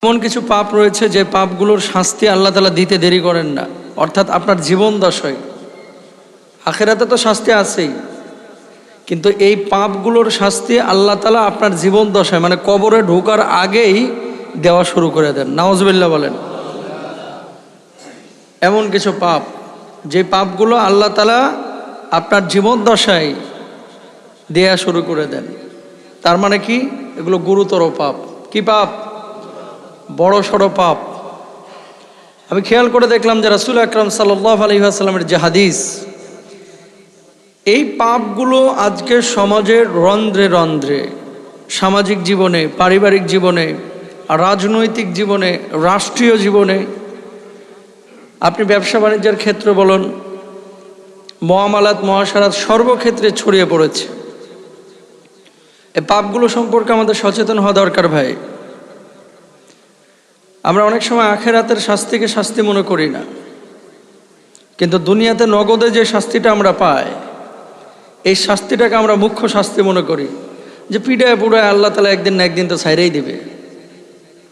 এমন কিছু পাপ রয়েছে যে পাপগুলোর শাস্তি আল্লাহ তাআলা দিতে দেরি করেন না, অর্থাৎ আপনার জীবন দশায়। আখিরাতে তো শাস্তি আছেই, কিন্তু এই পাপগুলোর শাস্তি আল্লাহ তাআলা আপনার জীবন দশায় মানে কবরে ঢোকার আগেই দেওয়া শুরু করে দেন। নাউজুবিল্লাহ বলেন। এমন কিছু পাপ যে পাপগুলো আল্লাহ তাআলা আপনার জীবন দশায় দেয়া শুরু করে দেন। তার মানে কি? এগুলো গুরুতর পাপ। কি পাপ? বড় সড়ো পাপ। আমি খেয়াল করে দেখলাম যে রাসূল আকরাম সাল্লাল্লাহু আলাইহি ওয়াসাল্লামের যে হাদিস, এই পাপগুলো আজকে সমাজের রন্ধ্রে রন্ধ্রে, সামাজিক জীবনে, পারিবারিক জীবনে, রাজনৈতিক জীবনে, রাষ্ট্রীয় জীবনে, আপনি ব্যবসা বাণিজ্যের ক্ষেত্রে বলুন, মুআমালাত মুআশারাত, সর্বক্ষেত্রে ছড়িয়ে পড়েছে। এই পাপগুলো সম্পর্কে আমাদের সচেতন হওয়া দরকার ভাই। আমরা অনেক সময় আখিরাতের শাস্তিকে শাস্তি মনে করি না, কিন্তু দুনিয়াতে নগদে যে শাস্তিটা আমরা পাই, এই শাস্তিটাকে আমরা মুখ্য শাস্তি মনে করি, যে পিঠায় পুড়ায় আল্লাহ তাআলা একদিন না একদিন তো ছাইরেই দিবে।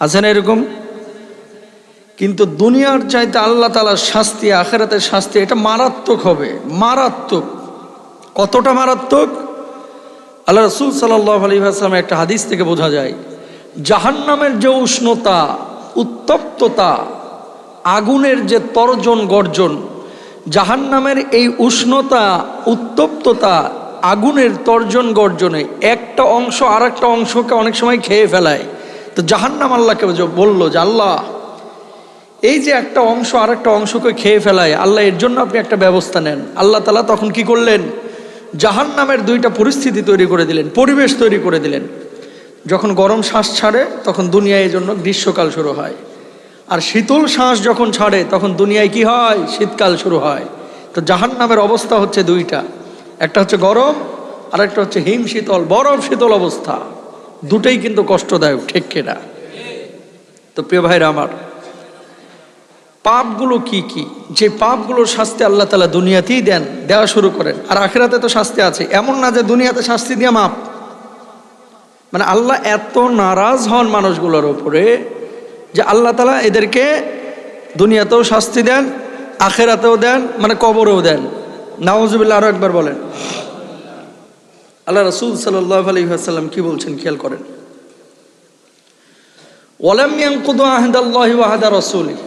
আছে না এরকম? কিন্তু দুনিয়ার চাইতে আল্লাহ তাআলার শাস্তি, আখিরাতের শাস্তি, এটা মারাত্মক হবে। মারাত্মক। কতটা মারাত্মক? আল্লাহ রাসূল সাল্লাল্লাহু আলাইহি ওয়াসাল্লামের একটা হাদিস থেকে বোঝা যায়, জাহান্নামের যে উষ্ণতা, উত্তপ্ততা, আগুনের যে তর্জন গর্জন, জাহান্নামের এই উষ্ণতা, উত্তপ্ততা, আগুনের তর্জন গর্জনে একটা অংশ আর একটা অংশকে অনেক সময় খেয়ে ফেলায়। তো জাহান্নাম আল্লাহকে বলল যে আল্লাহ, এই যে একটা অংশ আর একটা অংশকে খেয়ে ফেলায়, আল্লাহ এর জন্য আপনি একটা ব্যবস্থা নেন। আল্লাহ তাআলা তখন কি করলেন? জাহান্নামের দুইটা পরিস্থিতি তৈরি করে দিলেন, পরিবেশ তৈরি করে দিলেন। যখন গরম শ্বাস ছাড়ে তখন দুনিয়ায় এই জন্য গ্রীষ্মকাল শুরু হয়, আর শীতল শ্বাস যখন ছাড়ে তখন দুনিয়ায় কি হয়? শীতকাল শুরু হয়। তো জাহান্নামের অবস্থা হচ্ছে দুইটা, একটা হচ্ছে গরম আর একটা হচ্ছে হিম শীতল, বরফ শীতল অবস্থা। দুটোই কিন্তু কষ্টদায়ক, ঠিক কিনা? তো প্রিয় ভাইরা আমার, পাপগুলো কি কি? যে পাপগুলোর শাস্তি আল্লাহ তাআলা দুনিয়াতেই দেওয়া শুরু করেন, আর আখিরাতে তো শাস্তি আছে। এমন না যে দুনিয়াতে শাস্তি দিয়ে মাপ, মানে আল্লাহ এত নারাজ হন মানুষগুলোর উপরে যে আল্লাহ তাআলা এদেরকে দুনিয়াতেও শাস্তি দেন, আখিরাতেও দেন, মানে কবরেও দেন। নাউজুবিল্লাহ। আরো একবার বলেন। আল্লাহ রাসূল সাল্লাল্লাহু আলাইহি ওয়াসাল্লাম কি বলছেন খেয়াল করেন। ওয়ালাম ইয়ানকুদু আহদাল্লাহি ওয়া আহদা রাসূলিহি।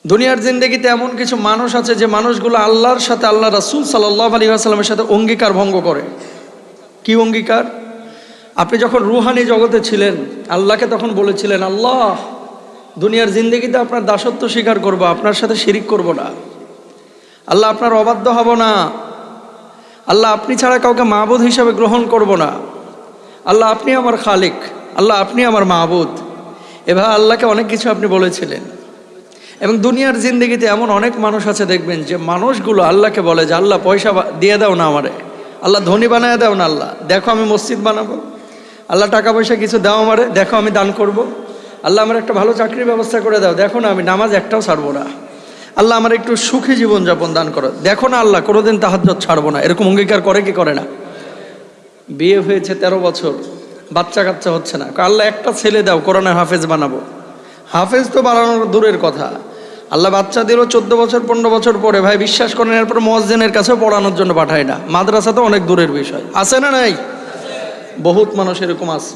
দুনিয়ার জিন্দেগিতে এমন কিছু মানুষ আছে যে মানুষগুলো আল্লাহর সাথে, আল্লাহ রাসূল সাল্লাল্লাহু আলাইহি ওয়াসাল্লামের সাথে অঙ্গীকার ভঙ্গ করে। কি অঙ্গীকার? আপনি যখন রুহানি জগতে ছিলেন, আল্লাহকে তখন বলেছিলেন, আল্লাহ, দুনিয়ার জিন্দেগিতে আপনার দাসত্ব স্বীকার করব, আপনার সাথে শিরিক করব না। আল্লাহ, আপনার অবাধ্য হব না। আল্লাহ, আপনি ছাড়া কাউকে মাবুদ হিসাবে গ্রহণ করব না। আল্লাহ, আপনি আমার খালিক। আল্লাহ, আপনি আমার মাবুদ। এভাবে আল্লাহকে অনেক কিছু আপনি বলেছিলেন। এবং দুনিয়ার জিন্দেগিতে এমন অনেক মানুষ আছে দেখবেন, যে মানুষগুলো আল্লাহকে বলে যে আল্লাহ, পয়সা দিয়ে দাও না আমারে, আল্লাহ ধনী বানায় দাও না, আল্লাহ দেখো আমি মসজিদ বানাবো, আল্লাহ টাকা পয়সা কিছু দাও আমারে, দেখো আমি দান করব, আল্লাহ আমার একটা ভালো চাকরির ব্যবস্থা করে দাও, দেখো না আমি নামাজ একটাও ছাড়বো না, আল্লাহ আমার একটু সুখী জীবনযাপন দান করো, দেখো না আল্লাহ কোনোদিন তাহাজ্জুদ ছাড়বো না। এরকম অঙ্গীকার করে কি করে না? বিয়ে হয়েছে 13 বছর, বাচ্চা কাচ্চা হচ্ছে না, আল্লাহ একটা ছেলে দাও, কোরআনের হাফেজ বানাবো। হাফেজ তো বানানোর দূরের কথা, আল্লাহ বাচ্চা দিল 14 বছর 15 বছর পরে, ভাই বিশ্বাস করেন, এরপর মুয়াজ্জিনের কাছেও পড়ানোর জন্য পাঠায় না। মাদ্রাসা তো অনেক দূরের বিষয়। আছে না নাই? বহুত মানুষ এরকম আছে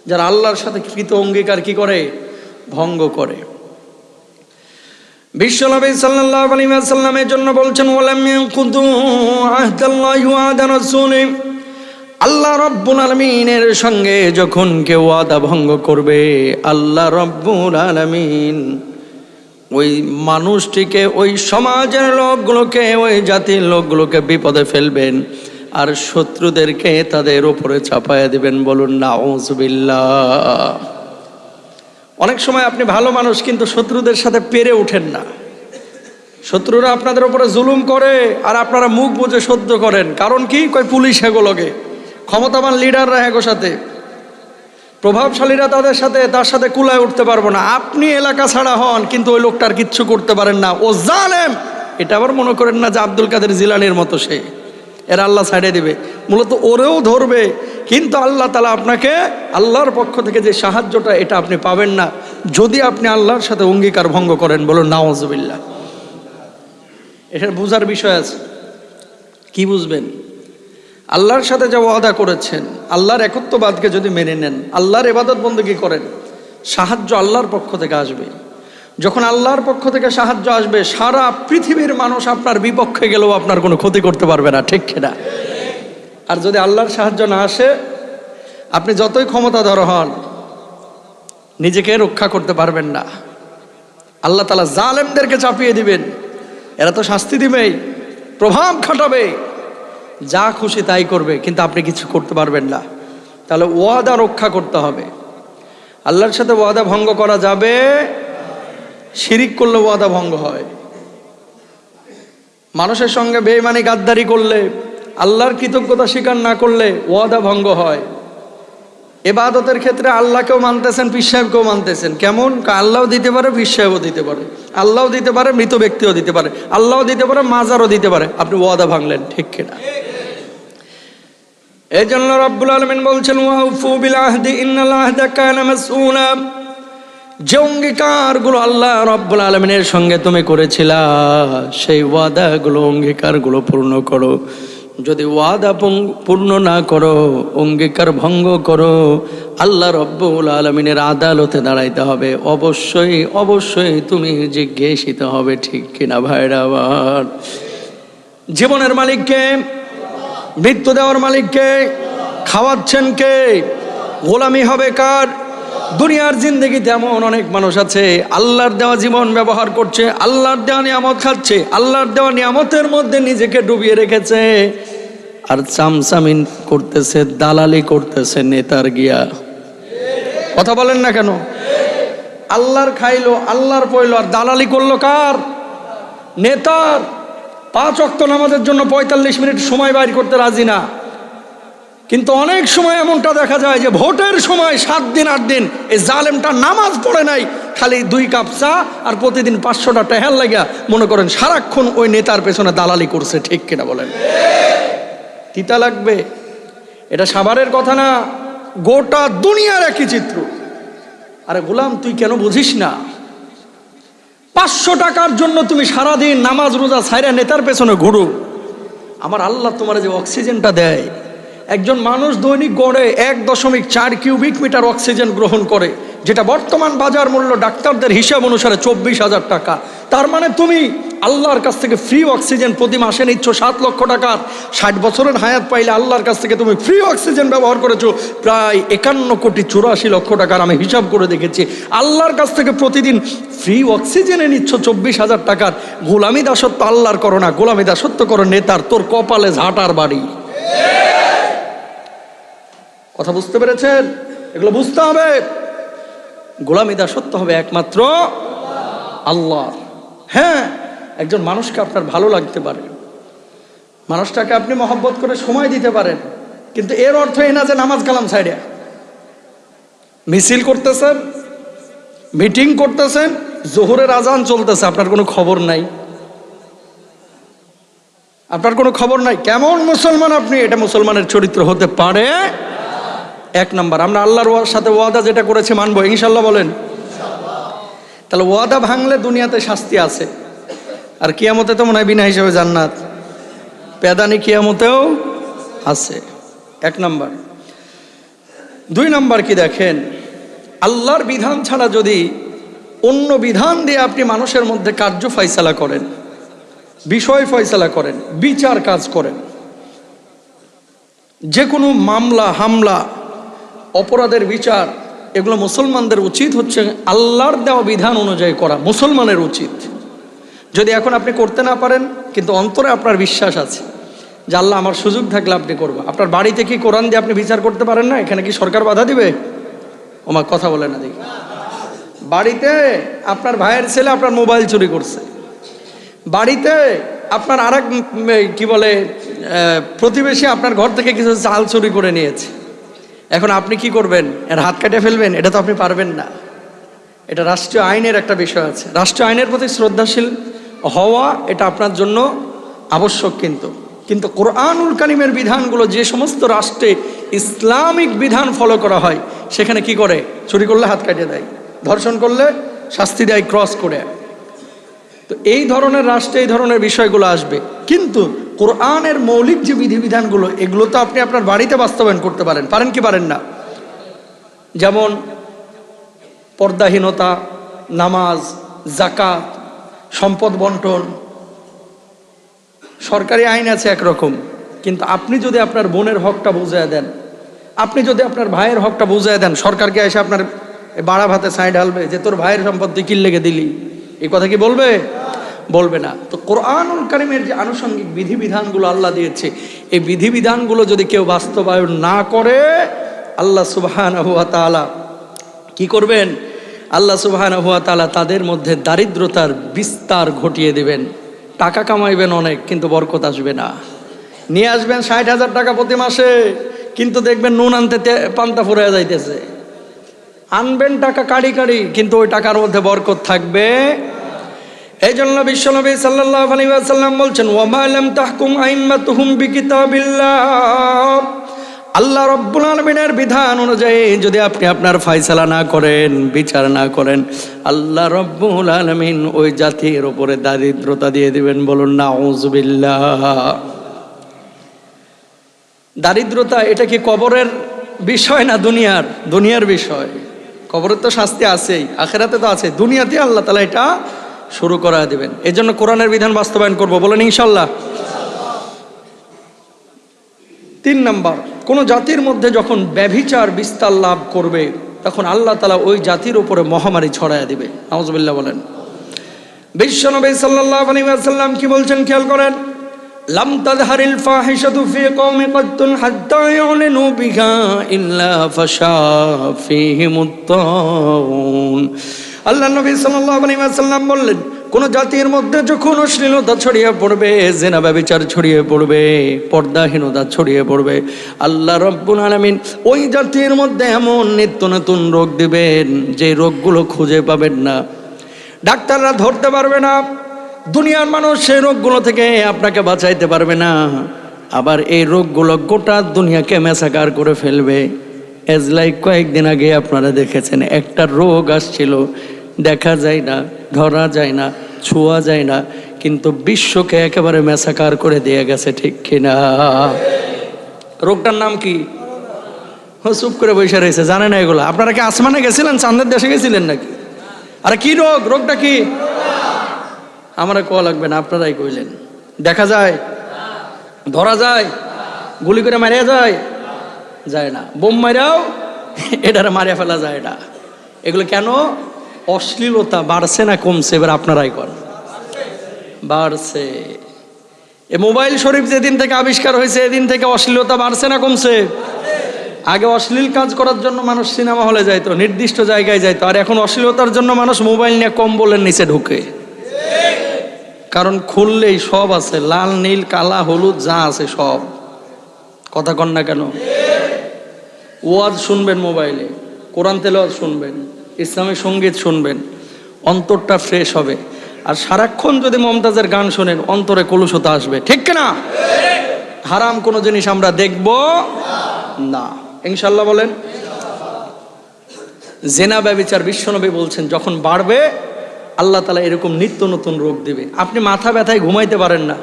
যারা আল্লাহর সাথে কৃত অঙ্গীকার কি করে? ভঙ্গ করে। বিশ্বনবী সাল্লাল্লাহু আলাইহি ওয়াসাল্লামের জন্য বলছেন, ওয়ালাম ইয়ানকুদু আহদাল্লাহি ওয়া আহদা রাসূলি। আল্লাহ রাব্বুল আলামিনের সঙ্গে যখন কেউ ওয়াদা ভঙ্গ করবে, আল্লাহ রাব্বুল আলামিন ওই মানুষটিকে, ওই সমাজের লোকগুলোকে, ওই জাতির লোকগুলোকে বিপদে ফেলবেন, আর শত্রুদেরকে তাদের উপরে চাপায়া দিবেন। বলুন নাউজুবিল্লাহ। অনেক সময় আপনি ভালো মানুষ, কিন্তু শত্রুদের সাথে পেরে ওঠেন না। শত্রুরা আপনাদের উপরে জুলুম করে, আর আপনারা মুখ বুজে সহ্য করেন। কারণ কি? কই পুলিশ হেগোলগে, ক্ষমতাবান লিডাররা হেগো সাথে, প্রভাবশালীরা তার সাথে কুলায় উঠতে পারবো না। আপনি এলাকা ছাড়া হন, কিন্তু ওই লোকটার কিচ্ছু করতে পারেন না, ও জালেম। এটা আবার মনে করেন না যে আব্দুল কাদের জিলানির মতো সে, এরা আল্লাহ ছাড়িয়ে দিবে। মূলত ওরেও ধরবে, কিন্তু আল্লাহ তাআলা আপনাকে আল্লাহর পক্ষ থেকে যে সাহায্যটা এটা আপনি পাবেন না যদি আপনি আল্লাহর সাথে অঙ্গীকার ভঙ্গ করেন। বলুন নাউজুবিল্লাহ। এটা বুঝার বিষয় আছে। কি বুঝবেন? আল্লাহর সাথে যা ওয়াদা করেছেন, আল্লাহর একত্ববাদকে যদি মেনে নেন, আল্লাহর ইবাদত বন্দেগী করেন, সাহায্য আল্লাহর পক্ষ থেকে আসবে। যখন আল্লাহর পক্ষ থেকে সাহায্য আসবে, সারা পৃথিবীর মানুষ আপনার বিপক্ষে গেলেও আপনার কোনো ক্ষতি করতে পারবে না, ঠিক কিনা? আর যদি আল্লাহর সাহায্য না আসে, আপনি যতই ক্ষমতাধর হন নিজেকে রক্ষা করতে পারবেন না। আল্লাহ তাআলা জালেমদেরকে চাপিয়ে দিবেন, এরা তো শাস্তি দিবেই, প্রভাব খাটাবে, যা খুশি তাই করবে, কিন্তু আপনি কিছু করতে পারবেন না। তাহলে ওয়াদা রক্ষা করতে হবে। আল্লাহর সাথে ওয়াদা ভঙ্গ করা যাবে, শিরিক করলে ওয়াদা ভঙ্গ হয়। মানুষের সঙ্গে বেঈমানি গাদ্দারি করলে, আল্লাহর কৃতজ্ঞতা স্বীকার না করলে ওয়াদা ভঙ্গ হয়। ইবাদতের ক্ষেত্রে আল্লাহকেও মানতেছেন, পীর সাহেবকেও মানতেছেন। কেমন? আল্লাহও দিতে পারে, পীর সাহেবও দিতে পারে, আল্লাহও দিতে পারে, মৃত ব্যক্তিও দিতে পারে, আল্লাহও দিতে পারে, মাজারও দিতে পারে। আপনি ওয়াদা ভাঙলেন, ঠিক কিনা? এই জন্য রব্বুল আলামিন বলছেন ওয়াউফু বিল আহদি ইন্নাল আহদা কানা মাসউলা। যে অঙ্গীকারগুলো আল্লাহ রব্বুল আলামিনের সঙ্গে তুমি করেছিলা, সেই ওয়াদাগুলো, অঙ্গীকারগুলো পূর্ণ করো। যদি ওয়াদা পূর্ণ না করো, অঙ্গীকার ভঙ্গ করো, আল্লাহ রব্বুল আলামিনের আদালতে দাঁড়াইতে হবে। অবশ্যই অবশ্যই তুমি জিজ্ঞাসিত হবে, ঠিক কিনা ভাইরা আমার? জীবনের মালিককে, মৃত্যু দেওয়ার মালিককে, খাওয়াচ্ছেন কে? গোলামি হবে কার? দুনিয়ার জিন্দেগিতে এমন অনেক মানুষ আছে আল্লাহর দেওয়া জীবন ব্যবহার করছে, আল্লাহর দেওয়া নিয়ামত খাচ্ছে, আল্লাহর দেওয়া নিয়ামতের মধ্যে নিজেকে ডুবিয়ে রেখেছে, আর চামচামিন করতেছে, দালালি করতেছে নেতার গিয়া। কথা বলেন না কেন? আল্লাহর খাইলো, আল্লাহর পয়লো, আর দালালি করলো কার? নেতার। 5 ওয়াক্ত নামাজের জন্য 45 মিনিট সময় বাইর করতে রাজি না, কিন্তু অনেক সময় এমনটা দেখা যায় যে ভোটের সময় 7 দিন 8 দিন এই জালেমটা নামাজ পড়ে নাই, খালি 2 কাপ চা আর প্রতিদিন 500টা টেহার লাগিয়া মনে করেন সারাক্ষণ ওই নেতার পেছনে দালালি করছে, ঠিক কিনা বলেন? তিতা লাগবে। এটা সাভারের কথা না, গোটা দুনিয়ার একই চিত্র। আরে গোলাম, তুই কেন বুঝিস না? 500 টাকার জন্য তুমি সারাদিন নামাজ রোজা ছাইরা নেতার পেছনে ঘুরো। আমার আল্লাহ তোমার যে অক্সিজেনটা দেয়, একজন মানুষ দৈনিক গড়ে 1.4 কিউবিক মিটার অক্সিজেন গ্রহণ করে, যেটা বর্তমান বাজার মূল্য ডাক্তারদের হিসাব অনুসারে 24,000 টাকা। তার মানে তুমি আল্লাহর কাছ থেকে ফ্রি অক্সিজেন প্রতি মাসে নিচ্ছ 7 লক্ষ টাকার। 60 বছরের হায়াত পাইলে আল্লাহর কাছ থেকে তুমি ফ্রি অক্সিজেন ব্যবহার করেছো প্রায় 51,84,00,000 টাকার। আমি হিসাব করে দেখেছি, আল্লাহর কাছ থেকে প্রতিদিন ফ্রি অক্সিজেনে নিচ্ছ 24,000 টাকার। গোলামি দাসত্ব আল্লাহর করো না, গোলামি দাসত্ব করো নেতার। তোর কপালে ঝাঁটার বাড়ি। কথা বুঝতে পেরেছেন? এগুলো বুঝতে হবে। গোলামি দাসত্ব হবে একমাত্র আল্লাহ। হ্যাঁ, একজন মানুষকে আপনার ভালো লাগতে পারে, মানুষটাকে আপনি মহব্বত করে সময় দিতে পারেন, কিন্তু এর অর্থ এই না যে নামাজ কালাম ছাইড়া মিছিল করতেছেন, মিটিং করতেছেন, জোহরের আজান চলতেছে, আপনার কোনো খবর নাই। আপনার কোনো খবর নাই। কেমন মুসলমান আপনি? এটা মুসলমানের চরিত্র হতে পারে? 1 নাম্বার, আমরা আল্লাহর সাথে ওয়াদা যেটা করেছি মানবো, ইনশাল্লাহ বলেন। তাহলে ওয়াদা ভাঙলে দুনিয়াতে শাস্তি আছে, আর কিয়ামতে তো মনে হয় বিনা হিসাবে জান্নাত। পেদানি কিয়ামতেও আছে। 1 নাম্বার। 2 নাম্বার কি দেখেন? আল্লাহর বিধান ছাড়া যদি অন্য বিধান দিয়ে আপনি মানুষের মধ্যে কার্য ফয়সালা করেন, বিষয় ফয়সালা করেন, বিচার কাজ করেন, যে কোনো মামলা হামলা অপরাধের বিচার, এগুলো মুসলমানদের উচিত হচ্ছে আল্লাহর দেওয়া বিধান অনুযায়ী করা, মুসলমানের উচিত। যদি এখন আপনি করতে না পারেন, কিন্তু অন্তরে আপনার বিশ্বাস আছে যে আল্লাহ আমার সুযোগ থাকলে আপনি করবেন। আপনার বাড়িতে কি কোরআন দিয়ে আপনি বিচার করতে পারেন না? এখানে কি সরকার বাধা দিবে? ওমা কথা বলে না দেখি। বাড়িতে আপনার ভাইয়ের ছেলে আপনার মোবাইল চুরি করছে, বাড়িতে আপনার আরেক কি বলে প্রতিবেশী আপনার ঘর থেকে কিছু চাল চুরি করে নিয়েছে, এখন আপনি কি করবেন? এর হাত কেটে ফেলবেন? এটা তো আপনি পারবেন না। এটা রাষ্ট্রীয় আইনের একটা বিষয় আছে। রাষ্ট্রীয় আইনের প্রতি শ্রদ্ধাশীল হওয়া এটা আপনার জন্য আবশ্যক। কিন্তু কিন্তু কোরআনুল কারিমের বিধানগুলো যে সমস্ত রাষ্ট্রে ইসলামিক বিধান ফলো করা হয় সেখানে কি করে? চুরি করলে হাত কাটিয়ে দেয়, ধর্ষণ করলে শাস্তি দেয় ক্রস করে। তো এই ধরনের রাষ্ট্রে এই ধরনের বিষয়গুলো আসবে, কিন্তু কোরআনের মৌলিক যে বিধিবিধানগুলো এগুলো তো আপনি আপনার বাড়িতে বাস্তবায়ন করতে পারেন, পারেন কি পারেন না? যেমন পর্দাহীনতা, নামাজ, যাকাত, সম্পদ বন্টন। সরকারি আইন আছে একরকম, কিন্তু আপনি যদি আপনার বোনের হকটা বুঝিয়ে দেন, আপনি যদি আপনার ভাইয়ের হকটা বুঝিয়ে দেন, সরকারকে এসে আপনার বাড়া ভাতে ছাই ঢালবে যে তোর ভাইয়ের সম্পদ তুই কি লেগে দিলি, এই কথা কি বলবে? বলবে না। তো কোরআনুল কারিমের যে আনুষঙ্গিক বিধিবিধানগুলো আল্লাহ দিয়েছে, এই বিধিবিধানগুলো যদি কেউ বাস্তবায়ন না করে, আল্লাহ সুবহানাহু ওয়া তাআলা কি করবেন? আল্লাহ সুবহানাহু ওয়া তাআলা তাদের মধ্যে দারিদ্রতার বিস্তার ঘটিয়ে দেবেন। টাকা কামাইবেন অনেক, কিন্তু বরকত আসবে না। নিয়ে আসবেন 60,000 টাকা প্রতি মাসে, কিন্তু দেখবেন নুন আনতে পান্তা ফুরাইয়া যাইতেছে। আনবেন টাকা কাড়ি কাড়ি, কিন্তু ওই টাকার মধ্যে বরকত থাকবে। এই জন্য বিশ্বনবী সাল্লাল্লাহু আলাইহি ওয়াসাল্লাম বলছেন, ওয়ামা লাম তাহকুম আইম্মাতুহুম বিকিতাবিল্লাহ, আল্লাহ রাব্বুল আলামিনের বিধান অনুযায়ী যদি আপনি আপনার ফয়সালা না করেন, বিচার না করেন, আল্লাহ রাব্বুল আলামিন ওই জাতির উপরে দারিদ্রতা দিয়ে দিবেন। বলুন নাউযুবিল্লাহ। দারিদ্রতা এটা কি কবরের বিষয় না দুনিয়ার? দুনিয়ার বিষয়। কবরের তো শাস্তি আছেই, আখিরাতে তো আছে, দুনিয়াতে আল্লাহ তাআলা এটা শুরু করা দিবেন। এই জন্য কোরআনের বিধান বাস্তবায়ন করব, বলেন ইনশাআল্লাহ। 3 নাম্বার, কোন জাতির মধ্যে যখন ব্যভিচার বিস্তার লাভ করবে তখন আল্লাহ তাআলা ওই জাতির উপরে মহামারী ছড়ায়া দিবে। নাউযুবিল্লাহ বলেন। বিশ্বনবী সাল্লাল্লাহু আলাইহি ওয়াসাল্লাম কি বলছেন খেয়াল করেন, লাম তাযহারিল ফাহিশাতু ফি কওমি কাত্তুন হাত্তা ইউলিনু বিহা ইল্লা ফাশা ফীহিমুত তাউন। আল্লাহ নবী সাল্লাল্লাহু আলাইহি ওয়াসাল্লাম বললেন, কোন জাতির মধ্যে যখন অশ্লীলতা ছড়িয়ে পড়বে, জিনা ব্যভিচার ছড়িয়ে পড়বে, পর্দাহীনতা ছড়িয়ে পড়বে, আল্লাহ রাব্বুল আলামিন ওই জাতির মধ্যে এমন নিত্য নতুন রোগ দিবেন যে রোগগুলো খুঁজে পাবেন না, ডাক্তাররা ধরতে পারবে না, দুনিয়ার মানুষ সেই রোগগুলো থেকে আপনাকে বাঁচাইতে পারবে না। আবার এই রোগগুলো গোটা দুনিয়াকে মেসাকার করে ফেলবে। এজ লাইক কয়েকদিন আগে আপনারা দেখেছেন একটা রোগ আসছিল, দেখা যায় না, ধরা যায় না, ছোঁয়া যায় না, কিন্তু বিশ্বকে একেবারে মেসাকার করে দিয়ে গেছে, ঠিক কিনা? রোগটার নাম কি? চুপ করে বসে রয়েছে, জানে না এগুলো। আপনারা কি আসমানে গেছিলেন, চাঁদের দেশে গেছিলেন নাকি? আরে কি রোগ? রোগটা কি? আমরা কোয়া লাগবে না, আপনারাই কইলেন। দেখা যায়, ধরা যায়, গুলি করে মারিয়া যায়, যায় না, বোম মারাও এটারে মারিয়া ফেলা যায় না। এগুলো কেন? অশ্লীলতা বাড়ছে না কমছে? এবার আপনারাই করেন। বাড়ছে। এ মোবাইল শরীফ যেদিন থেকে আবিষ্কার হয়েছে এদিন থেকে অশ্লীলতা বাড়ছে না কমছে? আগে অশ্লীল কাজ করার জন্য মানুষ সিনেমা হলে যাইতো, নির্দিষ্ট জায়গায় যাইতো, আর এখন অশ্লীলতার জন্য মানুষ মোবাইল নিয়ে কম্বলের নিচে ঢুকে। কারণ খুললেই সব আছে, লাল নীল কালা হলুদ যা আছে সব। কথা কন না কেন? ওয়াজ শুনবেন মোবাইলে, কোরআন তেলাওয়াত শুনবেন, ইসলামিক সঙ্গীত শুনবেন, অন্তরটা ফ্রেশ হবে। আর সারাক্ষণ যদি মমতাজের গান শোনেন অন্তরে কলুষতা আসবে, ঠিক কিনা? হারাম কোনো জিনিস আমরা দেখব না, ইনশাল্লাহ বলেন। জেনা ব্যভিচার বিশ্বনবী বলছেন যখন বাড়বে আল্লাহ তাআলা এরকম নিত্য নতুন রোগ দিবে। আপনি মাথা ব্যথায় ঘুমাইতে পারেন না,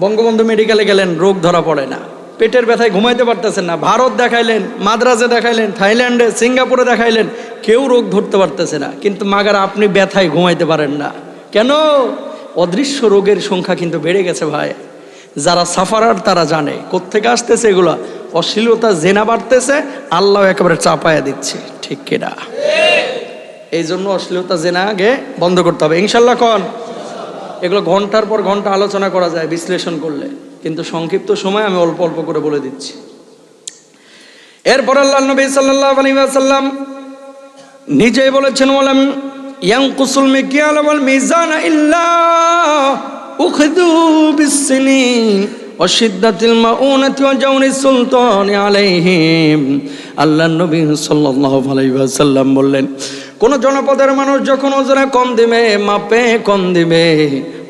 বঙ্গবন্ধু মেডিকেলে গেলেন, রোগ ধরা পড়ে না। পেটের ব্যথায় ঘুমাইতে পারতেছেন না, ভারত দেখাইলেন, মাদ্রাজে দেখাইলেন, থাইল্যান্ডে, সিঙ্গাপুরে দেখাইলেন, কেউ রোগ ধরতে পারতেছে না। কিন্তু মাগার আপনি ব্যথায় ঘুমাইতে পারেন না কেন? অদৃশ্য রোগের সংখ্যা কিন্তু বেড়ে গেছে ভাই। যারা সাফারার তারা জানে কোত্থেকে আসতেছে এগুলা। অশ্লীলতা জেনা বাড়তেছে, আল্লাহ একেবারে চাপায়া দিচ্ছে, ঠিক কিনা? এই জন্য অশ্লীলতা জেনা আগে বন্ধ করতে হবে, ইনশাল্লাহ কন। এগুলো ঘন্টার পর ঘন্টা আলোচনা করা যায় বিশ্লেষণ করলে, কিন্তু সংক্ষিপ্ত সময় আমি অল্প অল্প করে বলে দিচ্ছি। এরপর আল্লাহ নবী সাল্লাল্লাহু আলাইহি ওয়াসাল্লাম নিজেই বলেছেন, ওয়ালাম ইয়ানকুসুল মিকিয়াল ওয়াল মিজান ইল্লা উখযু বিসসিনিন ওয়া শিদ্দাতিল মাউনাতি ওয়া জাওরিস সুলতানি আলাইহিম। আল্লাহ নবী সাল্লাল্লাহু আলাইহি ওয়াসাল্লাম বললেন, কোন জনপদের মানুষ যখন ওজনে কম দিবে, মাপে কম দিবে,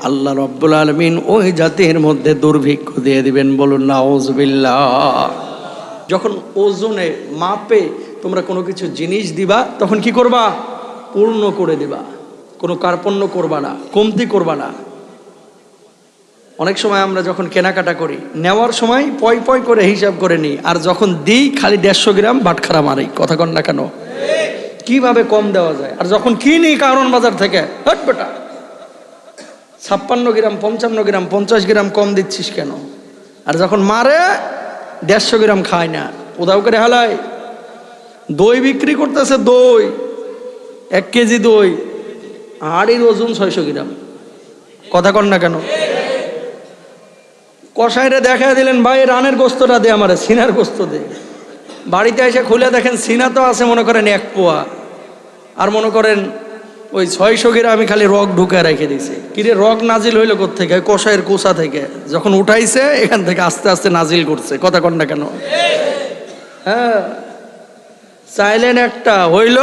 আল্লাহ রাব্বুল আলামিন ওই জাতির মধ্যে দুর্ভিক্ষ দিয়ে দিবেন। বলুন নাউযুবিল্লাহ। যখন ওজনে মাপে তোমরা কোনো কিছু জিনিস দিবা, তখন কি করবা? পূর্ণ করে দিবা, কোনো কার্পণ্য করবা না, কমতি করবা না। অনেক সময় আমরা যখন কেনাকাটা করি, নেওয়ার সময় পয় পয় করে হিসাব করে নিই, আর যখন দিই খালি 150 গ্রাম বাটখারা মারি। কথা কন না কেন? কিভাবে কম দেওয়া যায়? আর যখন কিনি কারণ বাজার থেকে, হট বেটা 56 গ্রাম 55 গ্রাম 50 গ্রাম কম দিচ্ছিস কেন? আর যখন মারে 150 গ্রাম খায় না, উদাও করে হালায়। দই বিক্রি করতেছে, দই 1 কেজি দই, হাড়ির ওজন 600 গ্রাম। কথা কন না কেন? কষাইরে দেখা দিলেন, ভাই রানের গোস্তটা দে, আমারে সিনার গোস্ত দে। বাড়িতে এসে খুলে দেখেন সিনা তো আছে মনে করেন 1 পোয়া, আর মনে করেন ওই 600 গ্রাম আমি খালি রগ ঢুকে রেখে দিয়েছি। কিরে রগ নাজিল হইলো কোত্থেকে? কষাইয়ের কোষা থেকে। যখন উঠাইছে এখান থেকে আস্তে আস্তে নাজিল করছে। কথা কন না কেন? হ্যাঁ, চাইলেন একটা, হইল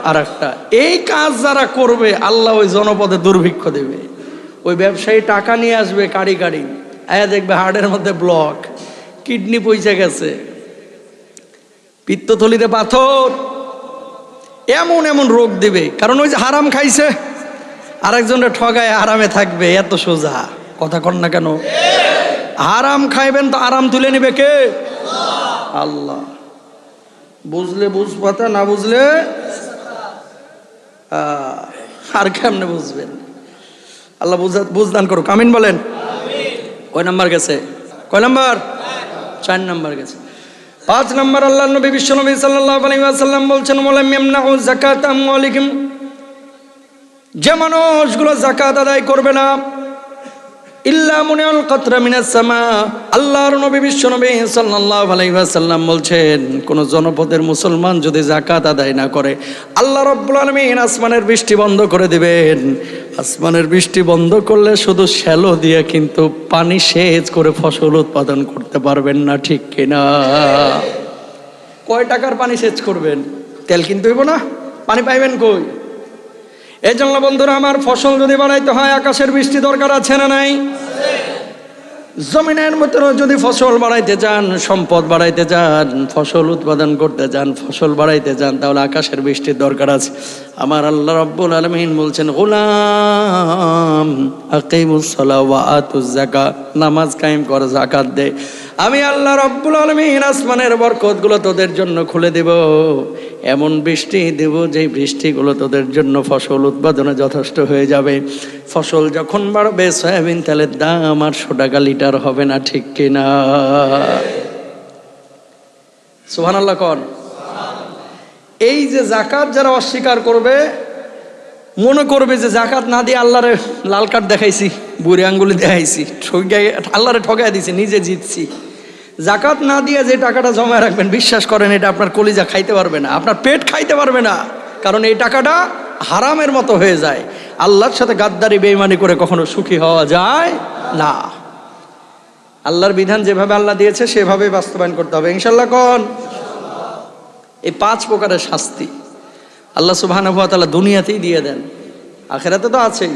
আর একটা। এই কাজ যারা করবে আল্লাহ ওই জনপদে দুর্ভিক্ষ দেবে। ওই ব্যবসায়ী টাকা নিয়ে আসবে কাড়ি কাড়ি, আয়া দেখবে হার্টের মধ্যে ব্লক, কিডনি পয়সা গেছে, পিত্তথলিতে পাথর, এমন এমন রোগ দিবে। কারণ ওই যে হারাম খাইছে, আরেকজনের ঠগায় আরামে থাকবে। এত সোজা। কথা কন না কেন? হারাম খাইবেন তো আরাম তুলে নিবে কে? আল্লাহ। বুঝলে বুঝ পাতা, না বুঝলে আর কেমনে বুঝবেন? আল্লাহ বুঝদান করুক, আমিন বলেন। কয় নাম্বার গেছে? কয় নাম্বার? 4 নাম্বার গেছে। 5 নাম্বার, আল্লাহ নবী বিশ্বনবী সাল্লাল্লাহু আলাইহি ওয়াসাল্লাম বলছেন, ওয়ালাম ইয়ামনাউ যাকাত আমওয়ালিহিম, যে মানুষগুলো যাকাত আদায় করবে না, ইল্লা মুনিউল কাতরা মিনাস সামা, আল্লাহর নবী বিশ্বনবী সাল্লাল্লাহু আলাইহি ওয়াসাল্লাম বলছেন, কোন জনপদের মুসলমান যদি যাকাত আদায় না করে, আল্লাহ রাব্বুল আলামিন আসমানের বৃষ্টি বন্ধ করে দিবেন। আসমানের বৃষ্টি বন্ধ করলে শুধু শ্যালো দিয়ে কিন্তু পানি সেচ করে ফসল উৎপাদন করতে পারবেন না। ঠিক কিনা? কয় টাকার পানি সেচ করবেন? তেল কিনতে হইব না? পানি পাইবেন কই? এই জন্য বন্ধুরা আমার, ফসল যদি বাড়াইতে হয় আকাশের বৃষ্টি দরকার আছে না নাই? জমিনের মধ্যে যদি ফসল বাড়াইতে চান, সম্পদ বাড়াইতে চান, ফসল উৎপাদন করতে চান, ফসল বাড়াইতে চান, তাহলে আকাশের বৃষ্টির দরকার আছে। আমার আল্লাহ রাব্বুল আলামিন বলছেন, গোলাম আকিমুস সালাহ ওয়া আতুজ যাকাত, নামাজ কায়েম কর, যাকাত দে, আমি আল্লাহ রাব্বুল আলামিন আসমানের বরকতগুলো তোদের জন্য খুলে দেব। এমন বৃষ্টি দেব যে বৃষ্টিগুলো তোদের জন্য ফসল উৎপাদনে যথেষ্ট হয়ে যাবে। ফসল যখন বাড়বে, সয়াবিন তেলের দাম 800 টাকা লিটার হবে না। ঠিক কিনা? সুবহানাল্লাহ কন। এই যে যাকাত যারা অস্বীকার করবে, মনে করবে যে যাকাত না দিয়ে আল্লাহরে লাল কার্ড দেখাইছি, বুড়ি আঙ্গুলি দেখাইছি, আল্লাহরে ঠকাই দিছি, নিজে জিতছি। যাকাত না দিয়ে যে টাকাটা জমা রাখবেন, বিশ্বাস করেন এটা আপনার কলিজা খাইতে পারবে না, আপনার পেট খাইতে পারবে না। কারণ এই টাকাটা হারামের মতো হয়ে যায়। আল্লাহর সাথে গাদ্দারি বেঈমানি করে কখনো সুখী হওয়া যায় না। আল্লাহর বিধান যেভাবে আল্লাহ দিয়েছে সেভাবে বাস্তবায়ন করতে হবে, ইনশাল্লাহ। কোন এই 5 প্রকারের শাস্তি আল্লাহ সুবহানাহু ওয়া তাআলা দুনিয়াতেই দিয়ে দেন, আখিরাতে তো আছেই।